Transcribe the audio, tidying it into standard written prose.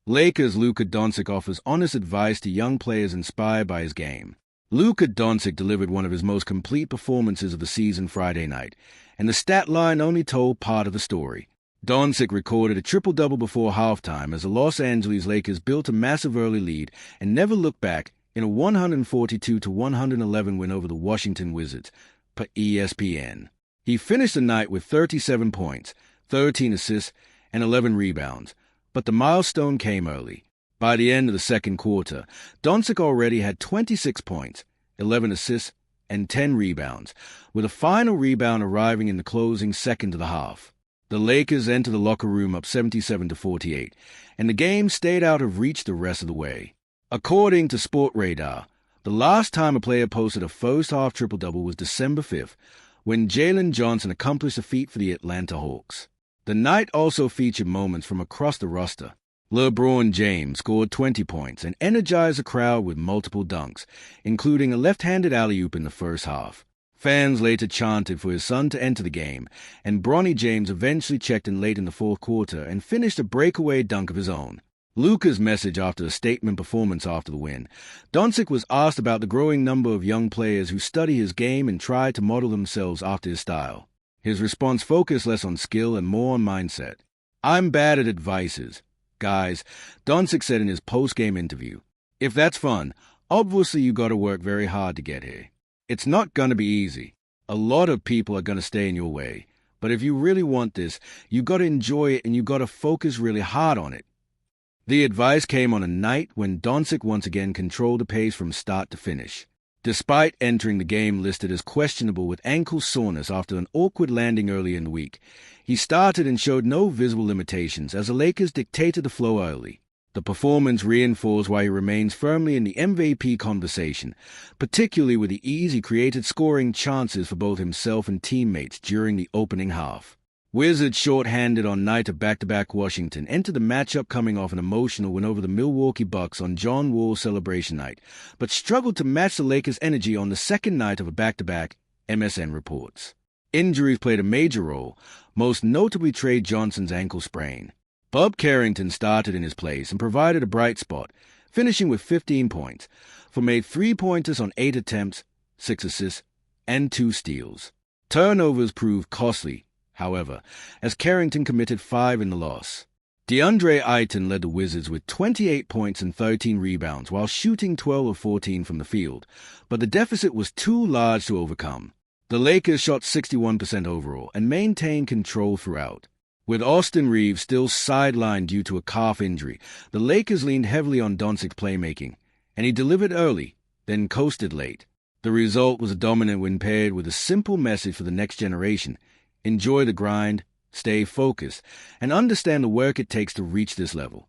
Lakers' Luka Doncic offers honest advice to young players inspired by his game. Luka Doncic delivered one of his most complete performances of the season Friday night, and the stat line only told part of the story. Doncic recorded a triple-double before halftime as the Los Angeles Lakers built a massive early lead and never looked back in a 142-111 win over the Washington Wizards, per ESPN. He finished the night with 37 points, 13 assists, and 11 rebounds, but the milestone came early. By the end of the second quarter, Doncic already had 26 points, 11 assists, and 10 rebounds, with a final rebound arriving in the closing second of the half. The Lakers entered the locker room up 77-48, and the game stayed out of reach the rest of the way. According to Sport Radar, the last time a player posted a first-half triple-double was December 5th, when Jalen Johnson accomplished a feat for the Atlanta Hawks. The night also featured moments from across the roster. LeBron James scored 20 points and energized the crowd with multiple dunks, including a left-handed alley-oop in the first half. Fans later chanted for his son to enter the game, and Bronny James eventually checked in late in the fourth quarter and finished a breakaway dunk of his own. Luka's message after the statement performance after the win. Doncic was asked about the growing number of young players who study his game and try to model themselves after his style. His response focused less on skill and more on mindset. "I'm bad at advices, guys," Doncic said in his post-game interview. "If that's fun, obviously you got to work very hard to get here. It's not going to be easy. A lot of people are going to stay in your way. But if you really want this, you got to enjoy it and you got to focus really hard on it." The advice came on a night when Doncic once again controlled the pace from start to finish. Despite entering the game listed as questionable with ankle soreness after an awkward landing early in the week, he started and showed no visible limitations as the Lakers dictated the flow early. The performance reinforced why he remains firmly in the MVP conversation, particularly with the ease he created scoring chances for both himself and teammates during the opening half. Wizards, short-handed on night of back-to-back Washington, entered the matchup coming off an emotional win over the Milwaukee Bucks on John Wall's celebration night, but struggled to match the Lakers' energy on the second night of a back-to-back, MSN reports. Injuries played a major role, most notably Trey Johnson's ankle sprain. Bob Carrington started in his place and provided a bright spot, finishing with 15 points, for made 3-pointers on 8 attempts, 6 assists, and 2 steals. Turnovers proved costly, however, as Carrington committed 5 in the loss. DeAndre Ayton led the Wizards with 28 points and 13 rebounds while shooting 12 of 14 from the field, but the deficit was too large to overcome. The Lakers shot 61% overall and maintained control throughout. With Austin Reeves still sidelined due to a calf injury, the Lakers leaned heavily on Doncic's playmaking, and he delivered early, then coasted late. The result was a dominant win paired with a simple message for the next generation: enjoy the grind, stay focused, and understand the work it takes to reach this level.